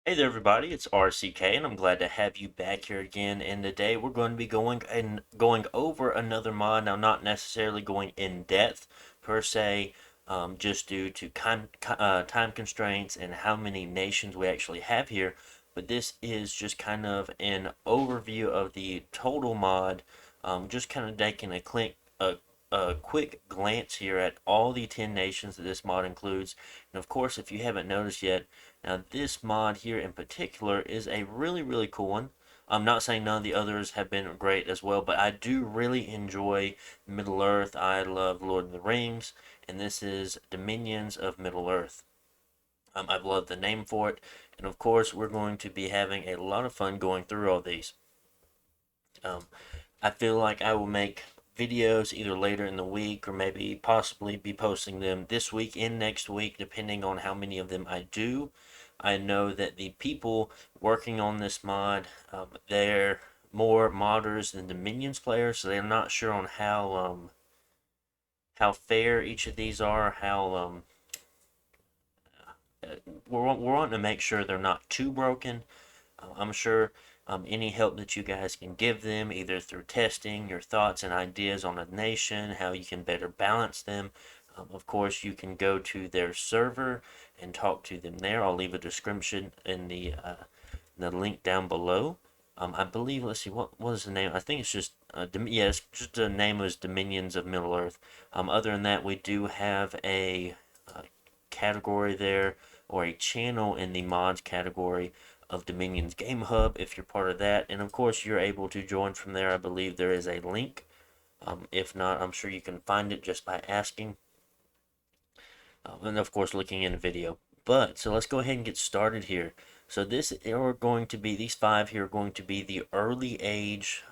Hey there, everybody. It's RCK, and I'm glad to have you back here again. And today we're going to be going over another mod. Now, not necessarily going in depth per se, just due to time constraints and how many nations we actually have here. But this is just kind of an overview of the total mod. Just kind of taking a quick glance here at all the 10 nations that this mod includes. And of course, if you haven't noticed yet, now this mod here in particular is a really cool one. I'm not saying none of the others have been great as well, but I do really enjoy Middle Earth. I love Lord of the Rings, and this is Dominions of Middle Earth. I've loved the name for it, and of course we're going to be having a lot of fun going through all these. Um, I feel like I will make videos either later in the week or maybe possibly be posting them this week and next week, depending on how many of them I do. I know that the people working on this mod, they're more modders than Dominions players, so they're not sure on how fair each of these are. We're wanting to make sure they're not too broken. I'm sure any help that you guys can give them, either through testing, your thoughts and ideas on a nation, how you can better balance them. Of course, you can go to their server and talk to them there. I'll leave a description in the link down below. I believe, let's see, what was the name? I think it's just, yeah, it's just the name was Dominions of Middle Earth. Other than that, we do have a category there, or a channel in the mods category of Dominion's Game Hub if you're part of that. And of course, you're able to join from there. I believe there is a link. If not, I'm sure you can find it just by asking. And of course, looking in a video. But, so let's go ahead and get started here. So this are going to be, these five here are going to be the early age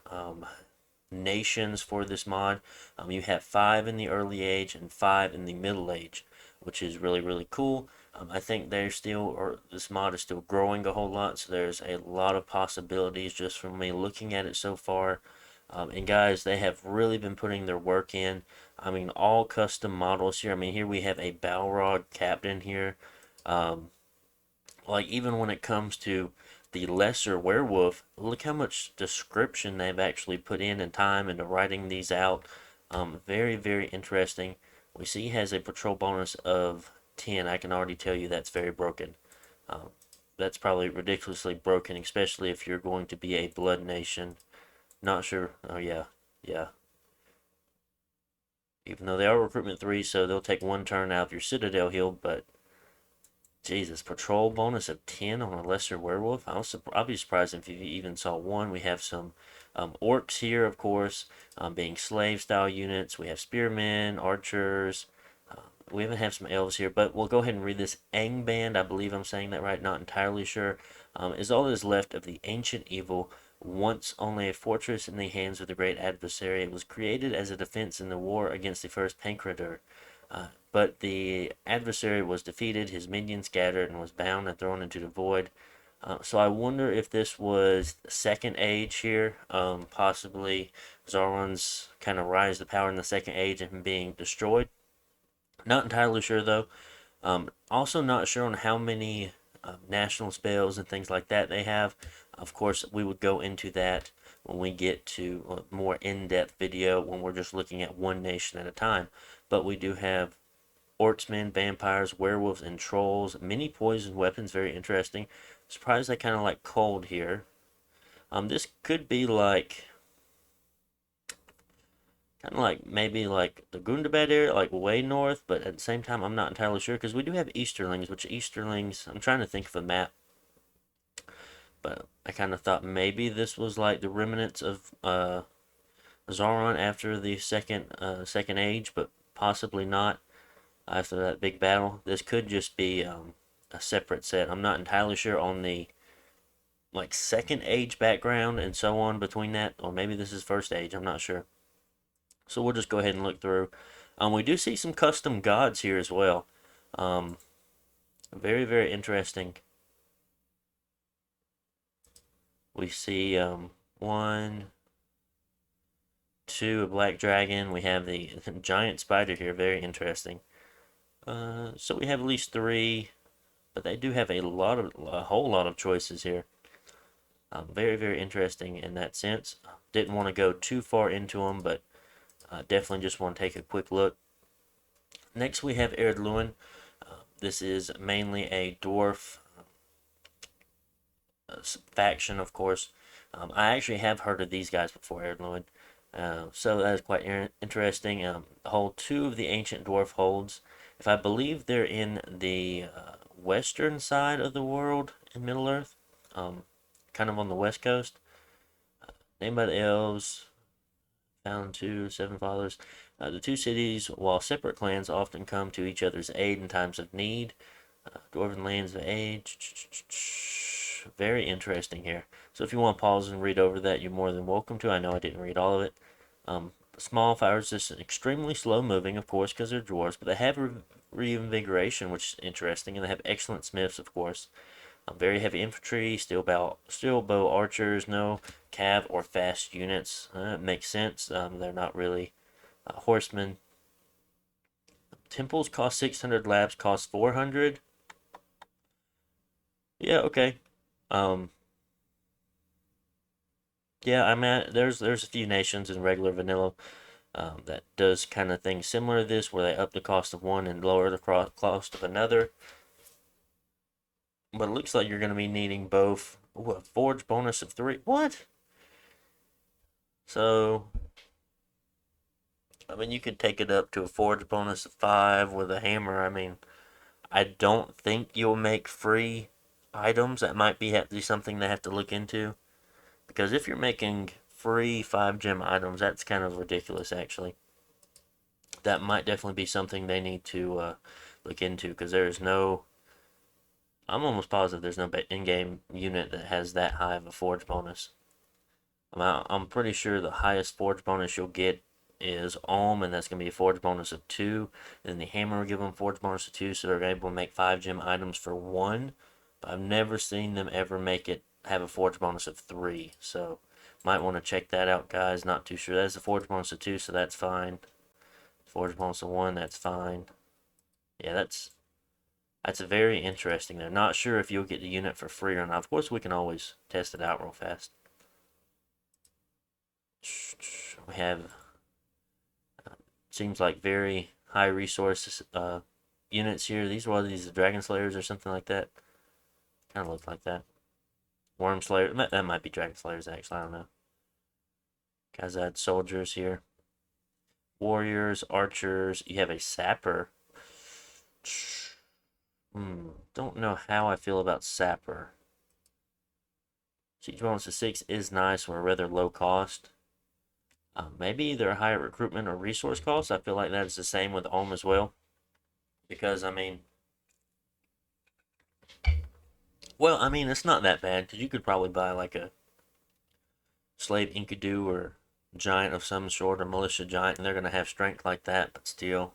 nations for this mod. You have 5 in the early age and 5 in the middle age, which is really cool. I think they're still, or this mod is still growing a whole lot, so there's a lot of possibilities just from me looking at it so far. And guys, they have really been putting their work in. I mean, all custom models here. I mean, here we have a Balrog captain here. Um, like, even when it comes to the lesser werewolf, look how much description they've actually put in and time into writing these out. Very interesting. We see he has a patrol bonus of 10. I can already tell you that's very broken. Um, that's probably ridiculously broken, especially if you're going to be a blood nation. Not sure. Oh, yeah. Even though they are recruitment 3, so they'll take 1 turn out of your Citadel heal, but Jesus, patrol bonus of 10 on a lesser werewolf. I'll be surprised if you even saw one. We have some orcs here, of course, being slave style units. We have spearmen, archers. We even have some elves here, but we'll go ahead and read this. Angband, I believe I'm saying that right, not entirely sure, is all that is left of the ancient evil, once only a fortress in the hands of the great adversary. It was created as a defense in the war against the first Pancrator. But the adversary was defeated, his minions scattered, and was bound and thrown into the void. So I wonder if this was the second age here, possibly Sauron's kind of rise to power in the second age and him being destroyed. Not entirely sure though. Also not sure on how many national spells and things like that they have. Of course, we would go into that when we get to a more in-depth video when we're just looking at one nation at a time. But we do have Orcsmen, vampires, werewolves, and trolls. Many poison weapons, very interesting. Surprised they kind of like cold here. This could be like kind of like maybe like the Gundabad area, like way north, but at the same time, I'm not entirely sure because we do have Easterlings, which Easterlings, I'm trying to think of a map, but I kind of thought maybe this was like the remnants of Sauron after the second age, but possibly not after that big battle. This could just be a separate set. I'm not entirely sure on the like second age background and so on between that, or maybe this is first age. I'm not sure. So we'll just go ahead and look through. We do see some custom gods here as well. Um, very interesting. We see one, two, a black dragon. We have the giant spider here. Very interesting. So we have at least 3. but they do have a whole lot of choices here. Very, very interesting in that sense. Didn't want to go too far into them, but definitely just want to take a quick look. Next, we have Lewin. This is mainly a dwarf faction, of course. I actually have heard of these guys before, Lewin. So that is quite interesting. Hold two of the ancient dwarf holds. If I believe they're in the western side of the world in Middle Earth, kind of on the west coast. Named by the elves, found two, seven fathers. The two cities, while separate clans, often come to each other's aid in times of need. Dwarven lands of age. Very interesting here. So if you want to pause and read over that, you're more than welcome to. I know I didn't read all of it. Small fire resistant, extremely slow moving, of course, because they're dwarves, but they have reinvigoration, which is interesting, and they have excellent smiths, of course. Very heavy infantry, steel bow archers, no cav or fast units. It makes sense. They're not really horsemen. Temples cost 600, labs cost 400. Yeah, okay. Um, yeah, I mean, there's a few nations in regular vanilla that does kind of things similar to this, where they up the cost of one and lower the cost of another. But it looks like you're going to be needing both. Ooh, a forge bonus of 3. What? So, I mean, you could take it up to a forge bonus of 5 with a hammer. I mean, I don't think you'll make free items. That might be something they have to look into. Because if you're making free 5 gem items, that's kind of ridiculous, actually. That might definitely be something they need to look into. Because there's no. I'm almost positive there's no in-game unit that has that high of a forge bonus. I'm pretty sure the highest forge bonus you'll get is Ohm, and that's going to be a forge bonus of 2. And then the hammer will give them forge bonus of 2, so they're able to make 5 gem items for 1. But I've never seen them ever have a forge bonus of 3. So might want to check that out, guys. Not too sure. That's a forge bonus of 2, so that's fine. Forge bonus of 1, that's fine. Yeah, that's very interesting. They're not sure if you'll get the unit for free or not. Of course, we can always test it out real fast. We have seems like very high resource units here. These are these Dragon Slayers or something like that. Kind of look like that. Worm Slayer. That might be Dragon Slayers actually. I don't know. Guys, I had soldiers here. Warriors, archers. You have a sapper. Don't know how I feel about sapper. Siege bonus of 6 is nice. We're rather low cost. Maybe either a higher recruitment or resource cost. I feel like that is the same with Ohm as well. Because, I mean, it's not that bad. Because you could probably buy like a slave Enkidu or giant of some sort, or militia giant, and they're going to have strength like that, but still.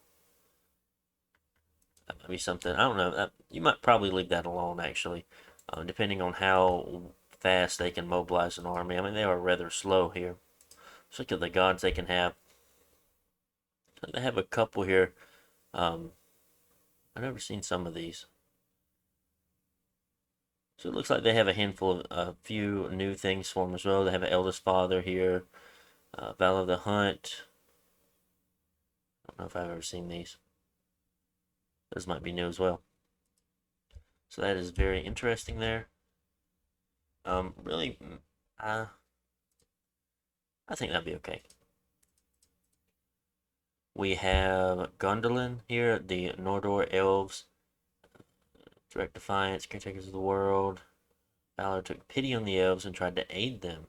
That might be something. I don't know. You might probably leave that alone, actually. Depending on how fast they can mobilize an army. I mean, they are rather slow here. Let's look at the gods they can have. They have a couple here. I've never seen some of these. So it looks like they have a handful of a few new things for them as well. They have an eldest father here. Val of the Hunt. I don't know if I've ever seen these. Those might be new as well. So that is very interesting there. Really, I think that'd be okay. We have Gondolin here, the Nordor Elves. Direct Defiance, Caretakers of the World. Valor took pity on the elves and tried to aid them.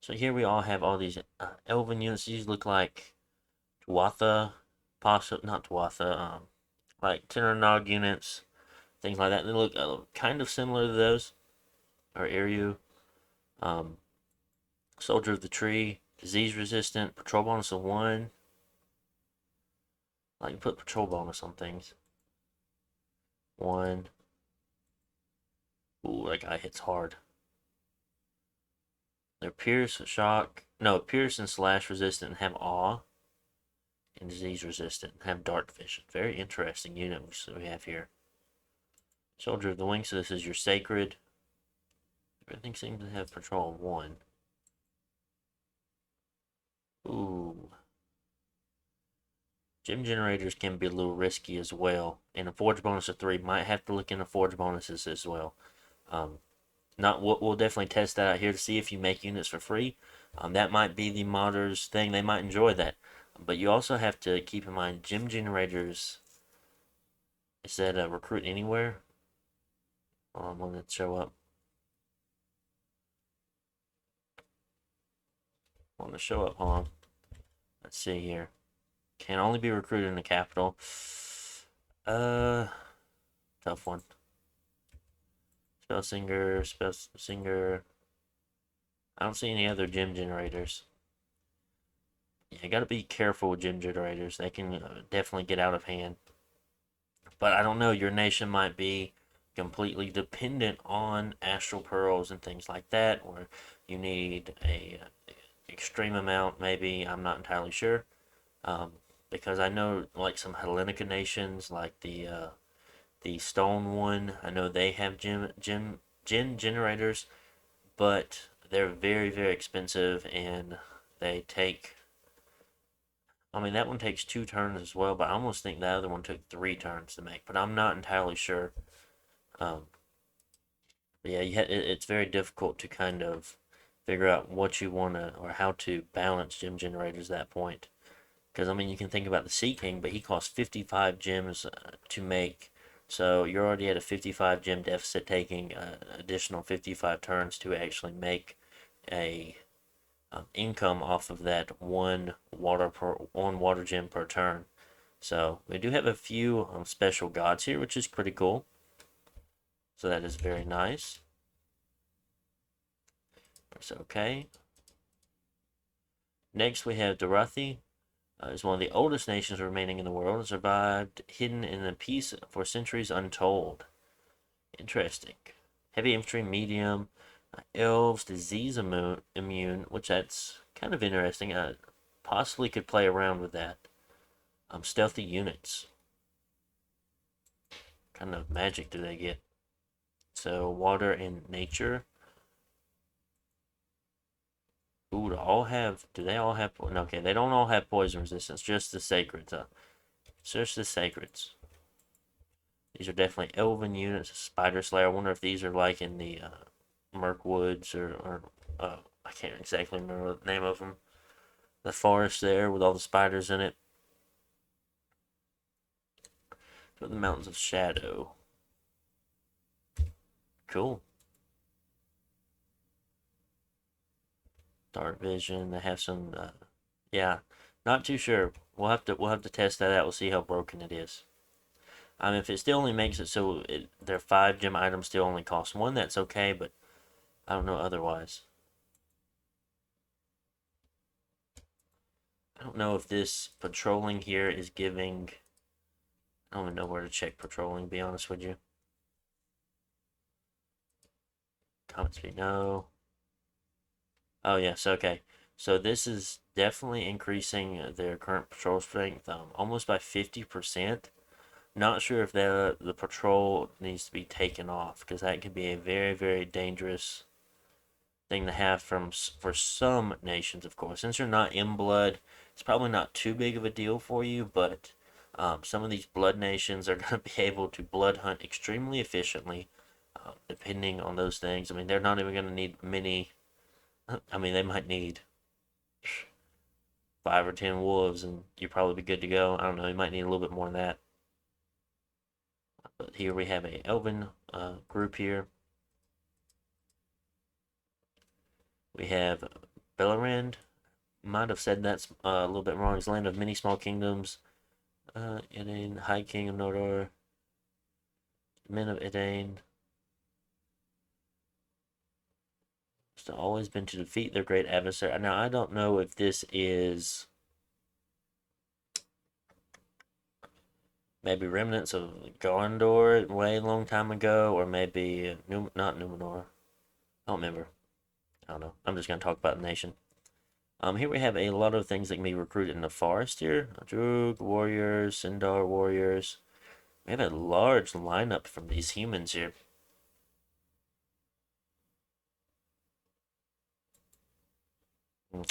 So here we all have all these elven units. These look like Tuatha, not Tuatha, like Tenor units, things like that. They look kind of similar to those, or Ariu. Soldier of the Tree, disease resistant, patrol bonus of 1. I can put patrol bonus on things. 1. Ooh, that guy hits hard. They're pierce, and slash resistant and have awe. And disease resistant and have dark vision. Very interesting unit we have here. Soldier of the Wing, so this is your sacred. Everything seems to have patrol of 1. Ooh. Gem generators can be a little risky as well. And a forge bonus of 3. Might have to look into forge bonuses as well. Um, not we'll definitely test that out here to see if you make units for free. That might be the modders thing. They might enjoy that. But you also have to keep in mind gem generators. Is that recruit anywhere? When it show up. On the show up, hold on. Let's see here. Can only be recruited in the capital. Tough one. Spell I don't see any other gem generators. Yeah, you gotta be careful with gem generators. They can definitely get out of hand. But I don't know, your nation might be completely dependent on astral pearls and things like that, or you need a extreme amount, maybe. I'm not entirely sure. Because I know like some Hellenica nations, like the stone one, I know they have gem generators, but they're very, very expensive and they take. I mean, that one takes 2 turns as well, but I almost think the other one took 3 turns to make. But I'm not entirely sure. Um, but yeah, it's very difficult to kind of figure out what you want to or how to balance gem generators at that point. Because, I mean, you can think about the Sea King, but he costs 55 gems to make. So you're already at a 55 gem deficit, taking additional 55 turns to actually make a income off of that one water gem per turn. So we do have a few special gods here, which is pretty cool. So that is very nice. That's okay. Next we have Dorathy. Is one of the oldest nations remaining in the world and survived hidden in a peace for centuries untold. Interesting. Heavy infantry, medium, elves, disease immune, which that's kind of interesting. Possibly could play around with that. Stealthy units. What kind of magic do they get? So water and nature. Ooh, do they all have, okay, they don't all have poison resistance, just the sacreds. Just the sacreds. These are definitely elven units. Spider Slayer. I wonder if these are like in the Mirkwoods or I can't exactly remember the name of them. The forest there with all the spiders in it. For the Mountains of Shadow. Cool. Dark Vision. They have some. Yeah, not too sure. We'll have to test that out. We'll see how broken it is. If it still only makes it so their 5 gem items still only cost 1, that's okay. But I don't know otherwise. I don't know if this patrolling here is giving. I don't even know where to check patrolling, to be honest with you. Combat speed, no. Oh, yes, okay. So this is definitely increasing their current patrol strength almost by 50%. Not sure if the patrol needs to be taken off, because that can be a very, very dangerous thing to have for some nations, of course. Since you're not in blood, it's probably not too big of a deal for you, but some of these blood nations are going to be able to blood hunt extremely efficiently, depending on those things. I mean, they're not even going to need many. I mean, they might need 5 or 10 wolves, and you'd probably be good to go. I don't know. You might need a little bit more than that. But here we have a elven group here. We have Bellarand. Might have said that's a little bit wrong. It's land of many small kingdoms. Edain, High King of Nordor. Men of Edain. It's always been to defeat their great adversary. Now, I don't know if this is maybe remnants of Gondor way long time ago, or maybe not Numenor. I don't remember. I don't know. I'm just going to talk about the nation. Here we have a lot of things that can be recruited in the forest here. Droog warriors, Sindar warriors. We have a large lineup from these humans here.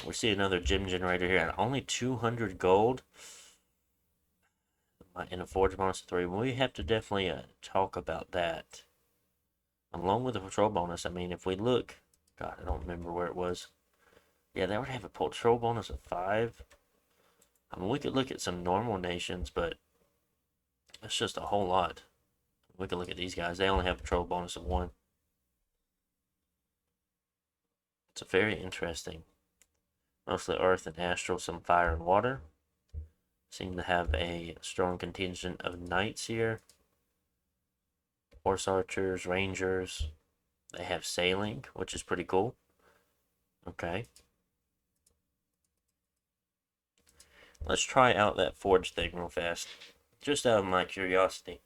We see another gem generator here at only 200 gold. In a forge bonus of 3. We have to definitely talk about that. Along with the patrol bonus, I mean, if we look, God, I don't remember where it was. Yeah, they would have a patrol bonus of 5. I mean, we could look at some normal nations, but that's just a whole lot. We could look at these guys. They only have a patrol bonus of 1. It's a very interesting. Mostly earth and astral, some fire and water. Seem to have a strong contingent of knights here. Horse archers, rangers. They have sailing, which is pretty cool. Okay. Let's try out that forge thing real fast. Just out of my curiosity.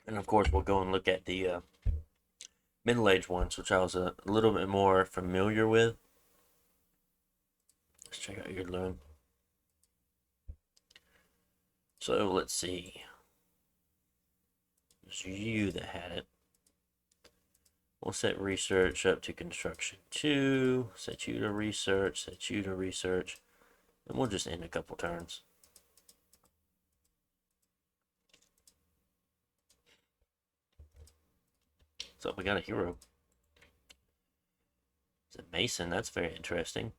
And of course, we'll go and look at the middle-aged ones, which I was a little bit more familiar with. Let's check out your Lewin. So let's see. It's you that had it. We'll set research up to construction 2. Set you to research. Set you to research. And we'll just end a couple turns. So we got a hero. It's a mason. That's very interesting.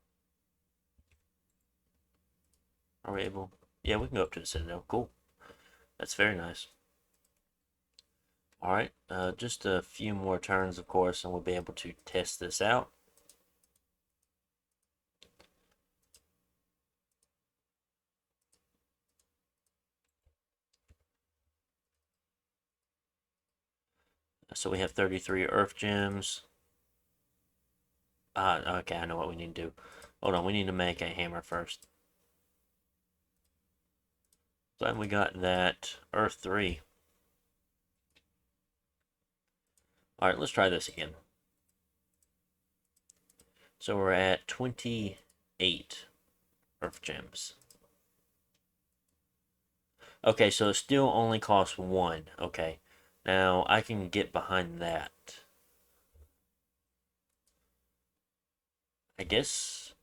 Are we able? Yeah, we can go up to the citadel. Cool. That's very nice. Alright, just a few more turns, of course, and we'll be able to test this out. So we have 33 earth gems. Okay, I know what we need to do. Hold on, we need to make a hammer first. So we got that earth 3. Alright, let's try this again. So we're at 28 earth gems. Okay, so it still only costs 1. Okay, now I can get behind that. I guess.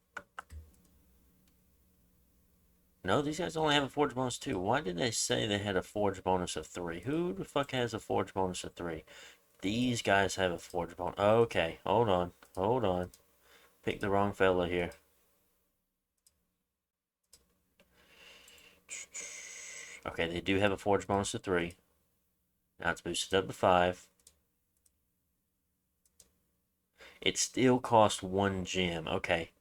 No, these guys only have a forge bonus 2. Why did they say they had a forge bonus of 3? Who the fuck has a forge bonus of 3? These guys have a forge bonus. Okay, hold on. Hold on. Picked the wrong fella here. Okay, they do have a forge bonus of 3. Now it's boosted up to 5. It still costs 1 gem. Okay.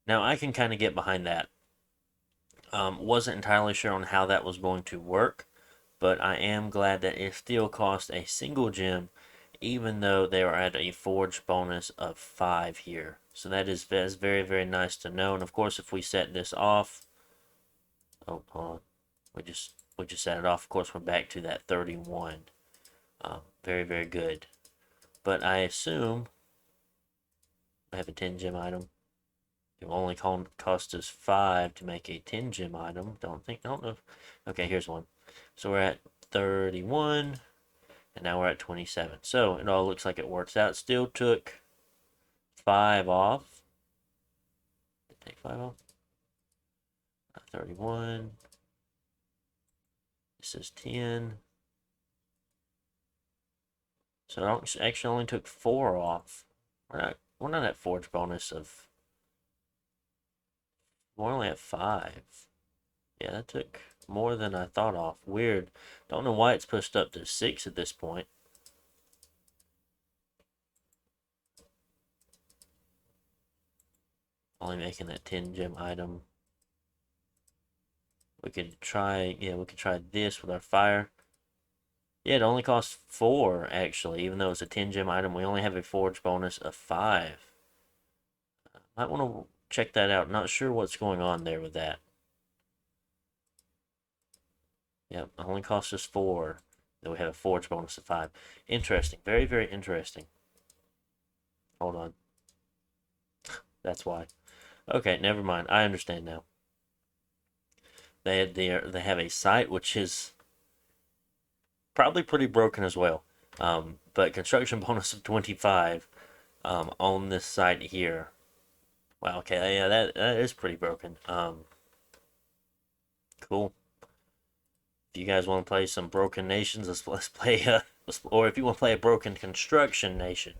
Now I can kind of get behind that. Wasn't entirely sure on how that was going to work, but I am glad that it still cost a single gem, even though they are at a forge bonus of 5 here. So that is very, very nice to know. And of course, if we set this off, oh, hold on, we just set it off. Of course, we're back to that 31. Very, very good. But I assume I have a 10 gem item. It will only cost us 5 to make a 10 gem item. Don't know. Okay, here's one. So we're at 31, and now we're at 27. So it all looks like it works out. Still took 5 off. Did it take 5 off? 31. This is 10. So it actually only took 4 off. We're not at forge bonus of. We're only at 5. Yeah, that took more than I thought off. Weird. Don't know why it's pushed up to 6 at this point. Only making that 10 gem item. We could try, yeah, we could try this with our fire. Yeah, it only costs 4, actually. Even though it's a 10 gem item, we only have a forge bonus of 5. Might want to check that out. Not sure what's going on there with that. Yep, only costs us 4. Then we have a forge bonus of 5. Interesting. Very, very interesting. Hold on. That's why. Okay, never mind. I understand now. they have a site which is probably pretty broken as well. But construction bonus of 25 on this site here. Wow, okay, yeah, that is pretty broken. Cool. If you guys want to play some broken nations, let's play or if you want to play a broken construction nation,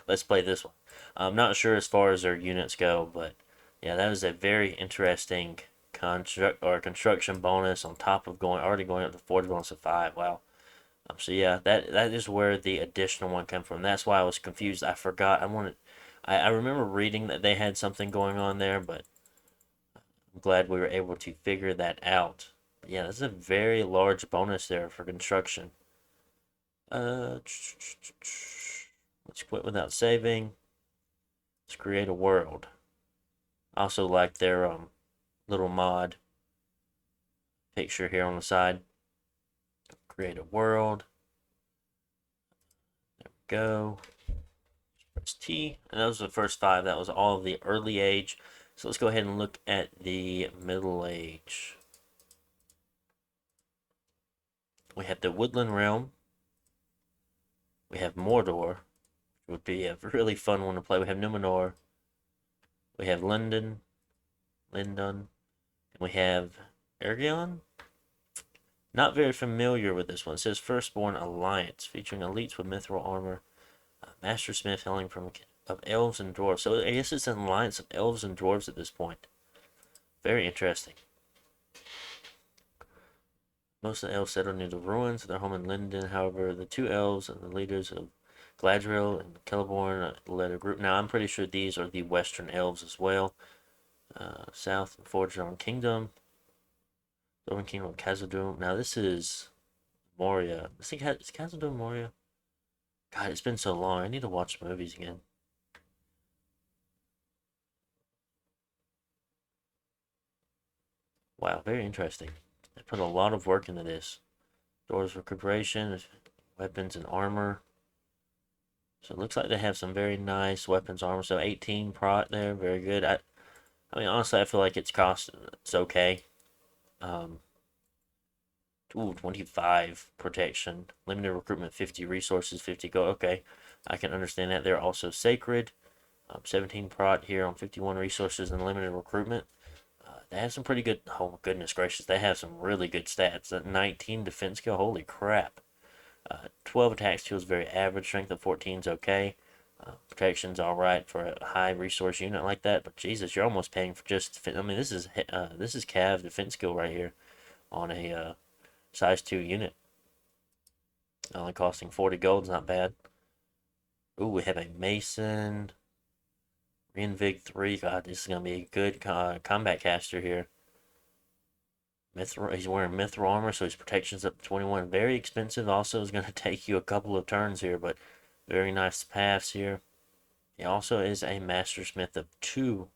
let's play this one. I'm not sure as far as their units go, but yeah, that is a very interesting construction bonus on top of already going up to forge bonus of 5. Wow. So yeah, that is where the additional one came from. That's why I was confused. I forgot. I remember reading that they had something going on there, but I'm glad we were able to figure that out. But yeah, that's a very large bonus there for construction. Let's quit without saving. Let's create a world. I also like their little mod picture here on the side. Create a world. There we go. Press T, and that was the first 5. That was all of the early age. So let's go ahead and look at the middle age. We have the Woodland Realm. We have Mordor, which would be a really fun one to play. We have Numenor. We have Lindon, and we have Ergion. Not very familiar with this one. It says Firstborn Alliance, featuring elites with mithril armor, Master Smith hailing from of elves and dwarves. So I guess it's an alliance of elves and dwarves at this point. Very interesting. Most of the elves settled near the ruins of their home in Lindon. However, the 2 elves and the leaders of Galadriel and Celeborn led a group. Now, I'm pretty sure these are the Western elves as well. South and Forgeron Kingdom. Northern Kingdom of Khazad-dûm. Now, this is Moria. Is Khazad-dûm Moria? God, it's been so long. I need to watch movies again. Wow, very interesting. They put a lot of work into this. Doors recuperation, weapons and armor. So it looks like they have some very nice weapons armor. So 18 prot there, very good. I mean, honestly, I feel like it's okay. Ooh, 25 protection, limited recruitment, 50 resources, 50 gold. Okay, I can understand that. They're also sacred. 17 prot here on 51 resources and limited recruitment. They have some pretty good. Oh goodness gracious, they have some really good stats. That 19 defense skill. Holy crap. 12 attack skill is very average. Strength of 14 is okay. Protection's all right for a high resource unit like that. But Jesus, you're almost paying for just. I mean, this is Cav defense skill right here on a size 2 unit. Only costing 40 gold is not bad. Ooh, we have a Mason. Reinvig 3. God, this is going to be a good combat caster here. He's wearing mithril armor, so his protection's up to 21. Very expensive. Also is going to take you a couple of turns here, but very nice paths here. He also is a Master Smith of 2.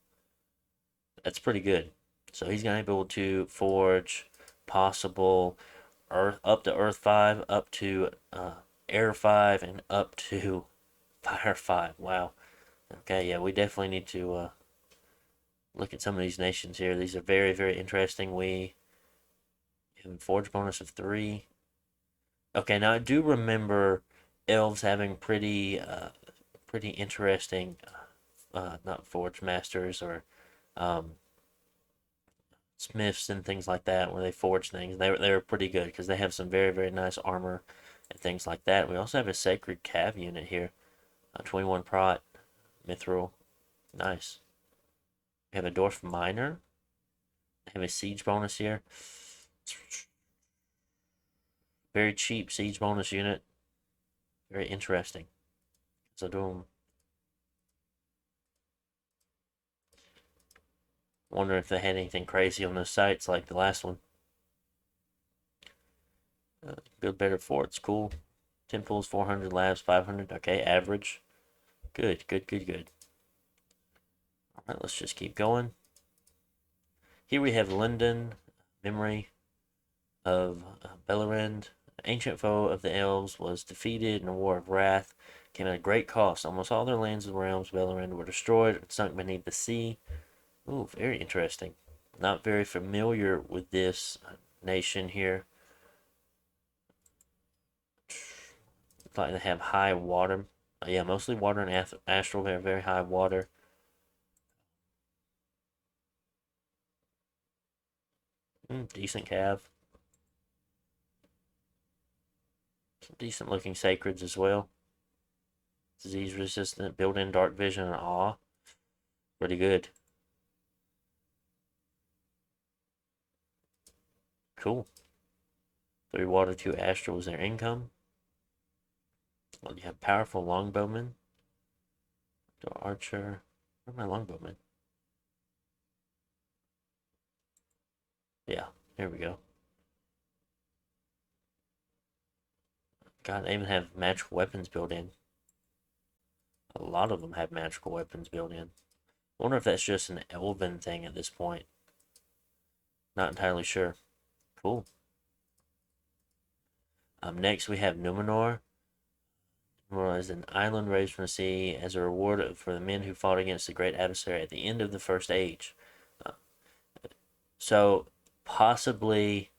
That's pretty good. So he's going to be able to forge possible up to Earth 5, up to Air 5, and up to Fire 5. Wow. Okay, yeah, we definitely need to look at some of these nations here. These are very, very interesting. We have a forge bonus of 3. Okay, now I do remember elves having pretty interesting, not forge masters or um, smiths and things like that, where they forge things. They were pretty good because they have some very, very nice armor and things like that. We also have a sacred cav unit here, 21 prot, mithril, nice. We have a dwarf miner. We have a siege bonus here. Very cheap siege bonus unit. Very interesting. So doom. Wonder if they had anything crazy on those sites like the last one. Build better forts, cool. Temples 400, labs 500. Okay, average. Good, good, good, good. All right, let's just keep going. Here we have Lindon, memory of Bellarand. Ancient foe of the elves was defeated in a war of wrath. Came at a great cost. Almost all their lands and realms, Bellarand, were destroyed and sunk beneath the sea. Ooh, very interesting. Not very familiar with this nation here. Looks like they have high water. Yeah, mostly water and astral. They have very high water. Decent cav. Some decent looking sacreds as well. Disease resistant, built in dark vision and awe. Pretty good. Cool. 3 water, 2 astral is their income. Well, you have powerful longbowmen. Archer. Where's my longbowman? Yeah, here we go. God, they even have magical weapons built in. A lot of them have magical weapons built in. I wonder if that's just an elven thing at this point. Not entirely sure. Cool. Next we have Numenor. Numenor is an island raised from the sea as a reward for the men who fought against the great adversary at the end of the First Age. Uh, so possibly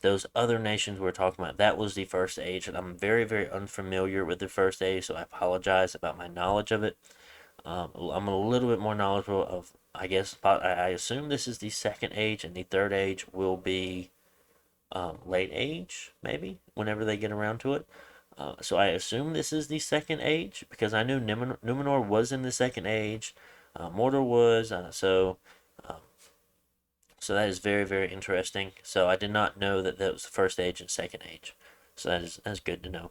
those other nations we're talking about, that was the First Age, and I'm very, very unfamiliar with the First Age, so I apologize about my knowledge of it. I'm a little bit more knowledgeable of, I guess, I assume this is the Second Age, and the Third Age will be late age, maybe, whenever they get around to it. So I assume this is the Second Age, because I knew Numenor was in the Second Age, Mordor was, um, so that is very, very interesting. So I did not know that that was the First Age and Second Age. So that's good to know.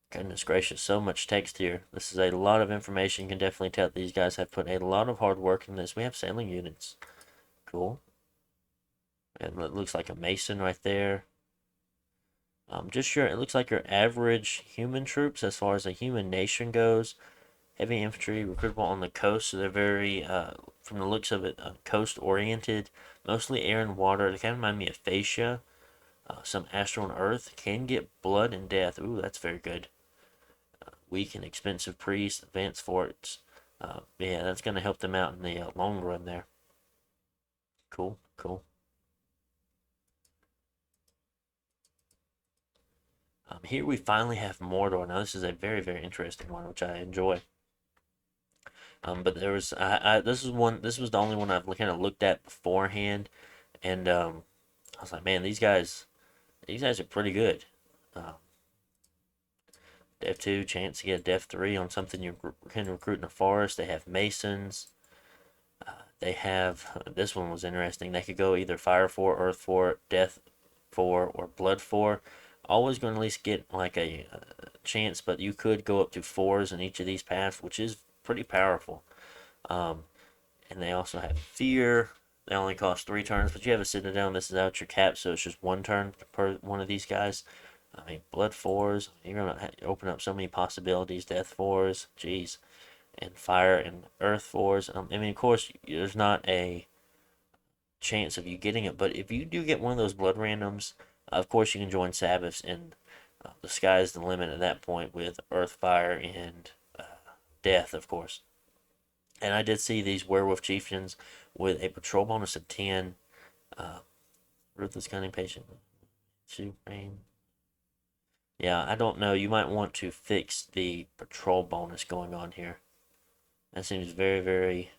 Goodness gracious, so much text here. This is a lot of information. You can definitely tell these guys have put a lot of hard work in this. We have sailing units. Cool. And it looks like a mason right there. Just sure, it looks like your average human troops as far as a human nation goes. Heavy infantry, recruitable on the coast, so they're very, from the looks of it, coast oriented. Mostly air and water. They kind of remind me of fascia. Some astral and earth. Can get blood and death. Ooh, that's very good. Weak and expensive priests, advanced forts. Yeah, that's going to help them out in the long run there. Cool, cool. Here we finally have Mordor. Now this is a very, very interesting one, which I enjoy. But there was this is one. This was the only one I've kind of looked at beforehand, and I was like, man, these guys are pretty good. Uh, Def 2, chance to get a Def 3 on something you can recruit in a forest. They have Masons. They have, this one was interesting. They could go either Fire 4, Earth 4, Death 4, or Blood 4. Always going to at least get like a chance, but you could go up to 4s in each of these paths, which is pretty powerful. Um, and they also have Fear. They only cost 3 turns, but you have a Citadel. This is out your cap, so it's just 1 turn per one of these guys. I mean, Blood 4s. You're going to open up so many possibilities. Death 4s. Jeez. And Fire and Earth 4s. I mean, of course, there's not a chance of you getting it, but if you do get one of those Blood randoms, of course you can join Sabbaths, and the sky's the limit at that point with Earth, Fire, and Death, of course. And I did see these Werewolf Chieftains with a patrol bonus of 10. Ruthless Cunning Patient. Supreme. Yeah, I don't know. You might want to fix the patrol bonus going on here. That seems very, very.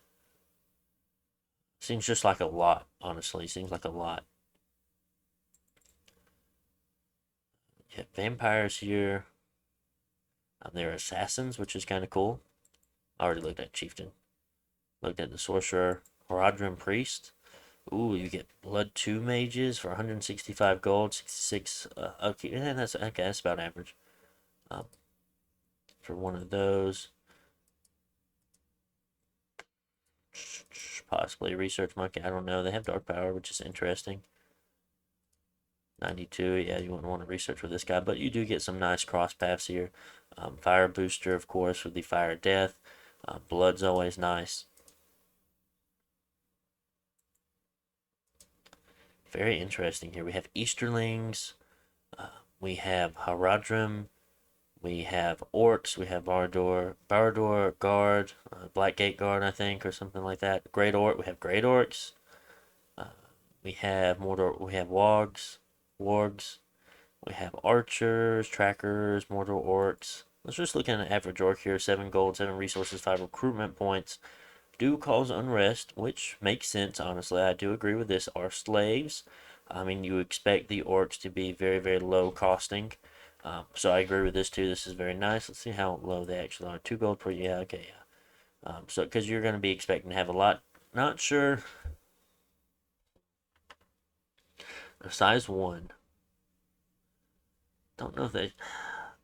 Seems just like a lot, honestly. Seems like a lot. You have vampires here. They're assassins, which is kind of cool. I already looked at Chieftain. Looked at the Sorcerer. Horadrim Priest. Ooh, you get Blood 2 mages for 165 gold, 66. Okay, that's about average. Um, for one of those. Possibly Research Monkey, I don't know. They have Dark Power, which is interesting. 92, yeah, you wouldn't want to research with this guy, but you do get some nice cross paths here. Fire Booster, of course, with the Fire Death. Blood's always nice. Very interesting here. We have Easterlings. We have Haradrim. We have Orcs. We have Barad-dûr Guard, Blackgate Guard, I think, or something like that. Great Orc. We have Great Orcs. Uh, we have Mordor. We have Wargs. We have Archers, Trackers, Mordor Orcs. Let's just look at an average Orc here. 7 gold, 7 resources, 5 recruitment points. Do cause unrest, which makes sense, honestly. I do agree with this. Are slaves. I mean, you expect the Orcs to be very, very low costing. So I agree with this too. This is very nice. Let's see how low they actually are. 2 gold per, yeah, okay, yeah. So, because you're going to be expecting to have a lot. Not sure. Size 1. Don't know if they.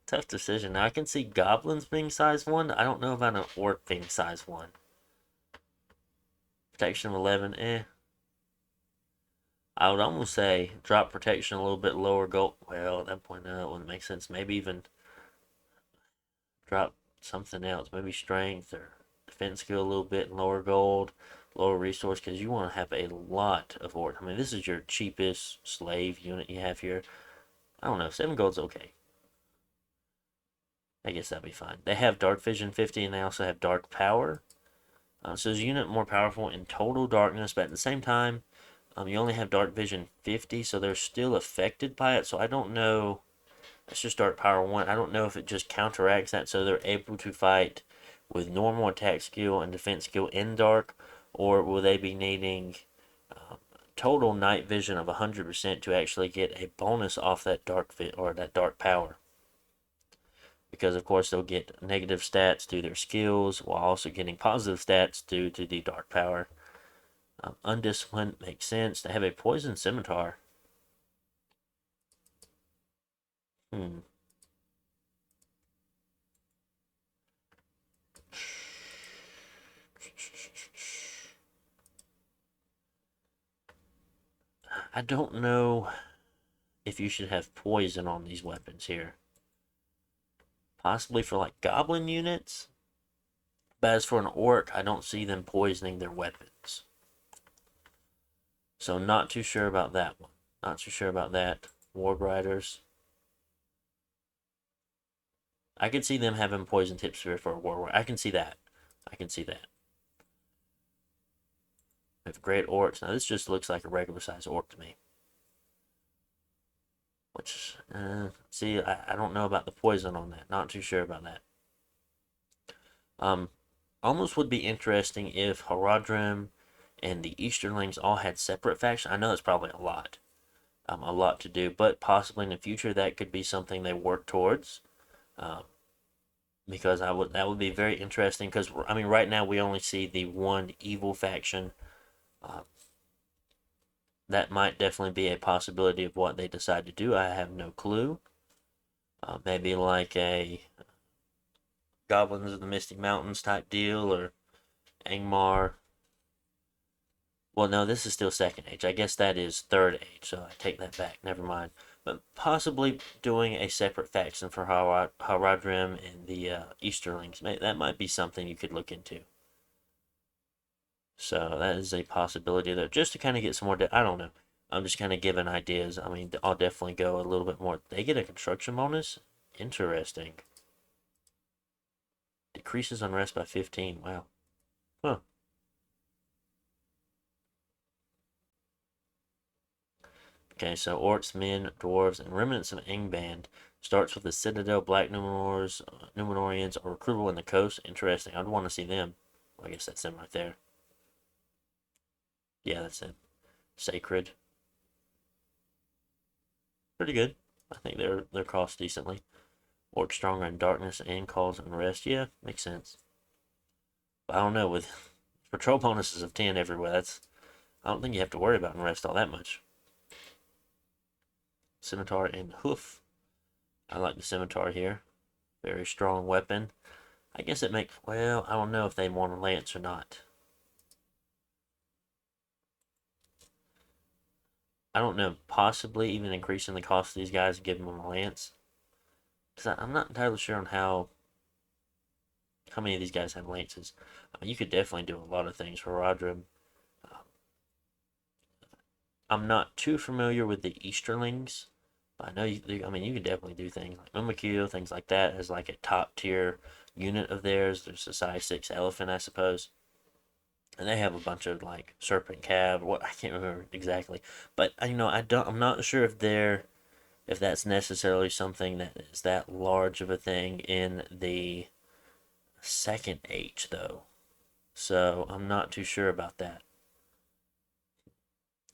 Tough decision. Now, I can see goblins being size 1. I don't know about an orc being size 1. Protection of 11, eh. I would almost say drop protection a little bit lower gold. Well, at that point, no, it wouldn't make sense. Maybe even drop something else. Maybe strength or defense skill a little bit and lower gold, lower resource, because you want to have a lot of orc. I mean, this is your cheapest slave unit you have here. I don't know. 7 gold's okay. I guess that'd be fine. They have dark vision 50 and they also have dark power. So is a unit more powerful in total darkness, but at the same time, you only have dark vision 50, so they're still affected by it. So I don't know. Let's just dark power 1. I don't know if it just counteracts that, so they're able to fight with normal attack skill and defense skill in dark, or will they be needing total night vision of 100% to actually get a bonus off that that dark power? Because of course they'll get negative stats due to their skills while also getting positive stats due to the dark power. Undisciplined makes sense. They have a poison scimitar. Hmm. I don't know if you should have poison on these weapons here. Possibly for like goblin units. But as for an orc, I don't see them poisoning their weapons. So not too sure about that one. Not too sure about that. Warg Riders. I could see them having poison tip spear for a war. I can see that. I can see that. We have great orcs. Now this just looks like a regular size orc to me. Which, see, I don't know about the poison on that. Not too sure about that. Almost would be interesting if Haradrim and the Easterlings all had separate factions. I know it's probably a lot to do, but possibly in the future that could be something they work towards. Because that would be very interesting. Because I mean, right now we only see the one evil faction. That might definitely be a possibility of what they decide to do. I have no clue. Maybe like a Goblins of the Misty Mountains type deal, or Angmar. Well, no, this is still Second Age. I guess that is Third Age, so I take that back. Never mind. But possibly doing a separate faction for Haradrim and the Easterlings. That might be something you could look into. So that is a possibility there. Just to kind of get some more. I don't know. I'm just kind of giving ideas. I mean, I'll definitely go a little bit more. They get a construction bonus? Interesting. Decreases unrest by 15. Wow. Huh. Okay, so orcs, men, dwarves, and remnants of Angband starts with the Citadel, Black Numenorians are recruitable in the coast. Interesting. I'd want to see them. Well, I guess that's them right there. Yeah, that's it. Sacred. Pretty good. I think they're cost decently. Orc stronger in darkness and cause unrest. Yeah, makes sense. But I don't know, with patrol bonuses of 10 everywhere, I don't think you have to worry about unrest all that much. Scimitar and hoof. I like the scimitar here. Very strong weapon. I guess it makes, well, I don't know if they want a lance or not. I don't know, possibly even increasing the cost of these guys and giving them a lance. Because I'm not entirely sure on how many of these guys have lances. You could definitely do a lot of things for Rodrim. I'm not too familiar with the Easterlings. I know I mean, you can definitely do things like Mimikyu, things like that as like a top tier unit of theirs. There's a size 6 elephant, I suppose. And they have a bunch of like serpent cab. What I can't remember exactly, but I'm not sure if that's necessarily something that is that large of a thing in the second H though. So I'm not too sure about that.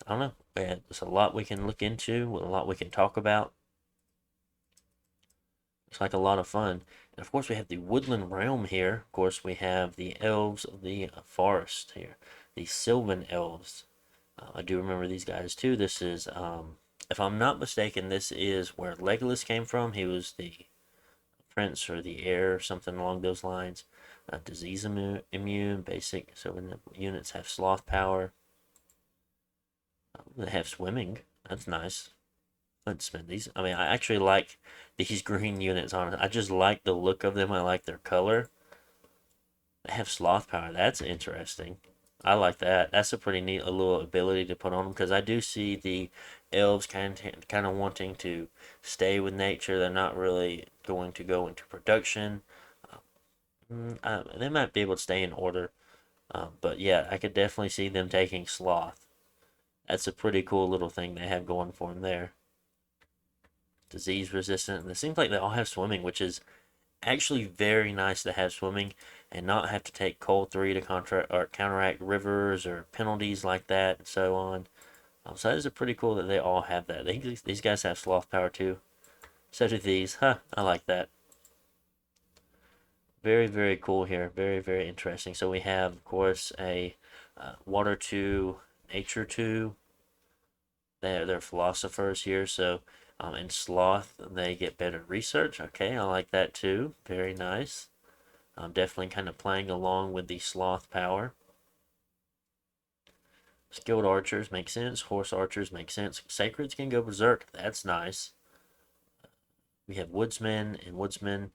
I don't know. There's a lot we can look into, a lot we can talk about. It's like a lot of fun. And of course, we have the woodland realm here. Of course, we have the elves of the forest here, the Sylvan elves. I do remember these guys too. This is, if I'm not mistaken, this is where Legolas came from. He was the prince or the heir, something along those lines. Disease immune, basic. So when the units have sloth power, they have swimming. That's nice. Let's spend these. I mean, I actually like these green units on it. I just like the look of them. I like their color. They have sloth power. That's interesting. I like that. That's a pretty neat little ability to put on them because I do see the elves kind of wanting to stay with nature. They're not really going to go into production. They might be able to stay in order, but yeah, I could definitely see them taking sloth. That's a pretty cool little thing they have going for them there. Disease resistant, and it seems like they all have swimming, which is actually very nice to have swimming and not have to take cold 3 to counteract rivers or penalties like that and so on. So that is a pretty cool that they all have that. These guys have sloth power too. So do these. Huh, I like that. Very, very cool here. Very, very interesting. So we have, of course, a water 2, nature 2. They're philosophers here. So in sloth, they get better research. Okay, I like that too. Very nice. Definitely kind of playing along with the sloth power. Skilled archers make sense. Horse archers make sense. Sacreds can go berserk. That's nice. We have woodsmen and woodsmen.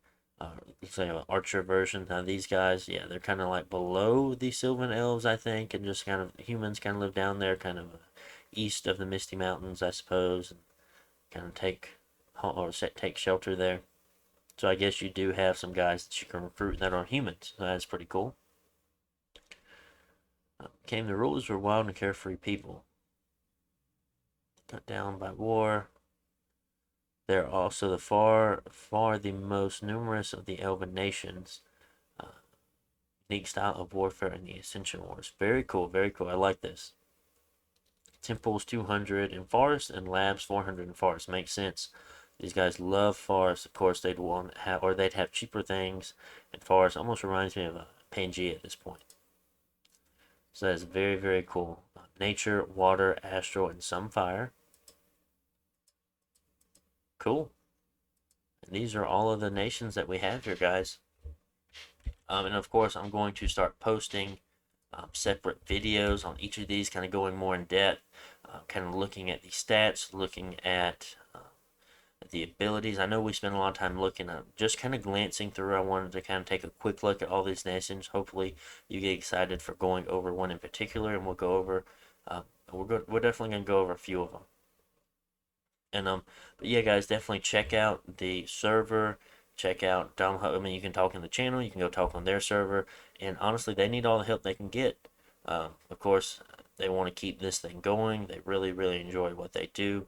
Say an archer version. Now these guys, yeah, they're kind of like below the Sylvan elves, I think, and just kind of humans kind of live down there, kind of east of the Misty Mountains, I suppose, and kind of take shelter there. So I guess you do have some guys that you can recruit that are humans. So that's pretty cool. Came the rulers were wild and carefree people. Cut down by war. They're also the far the most numerous of the elven nations. Uh, Unique style of warfare in the Ascension Wars. Very cool, very cool. I like this. Temples 200 in forest and labs 400 in forest. Makes sense. These guys love forest. Of course, they'd have cheaper things. And forest almost reminds me of a Pangea at this point. So that's very, very cool. Nature, water, astral, and some fire. Cool. And these are all of the nations that we have here, guys. And of course, I'm going to start posting separate videos on each of these, kind of going more in depth, kind of looking at the stats, looking at the abilities. I know we spent a lot of time looking at just kind of glancing through. I wanted to kind of take a quick look at all these nations. Hopefully, you get excited for going over one in particular, and we'll go over. We're definitely gonna go over a few of them. And but yeah, guys, definitely check out the server. Check out I mean, you can talk in the channel. You can go talk on their server. And honestly, they need all the help they can get. Of course, they want to keep this thing going. They really, really enjoy what they do.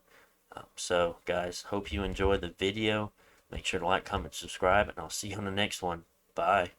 So, guys, hope you enjoyed the video. Make sure to like, comment, subscribe, and I'll see you on the next one. Bye.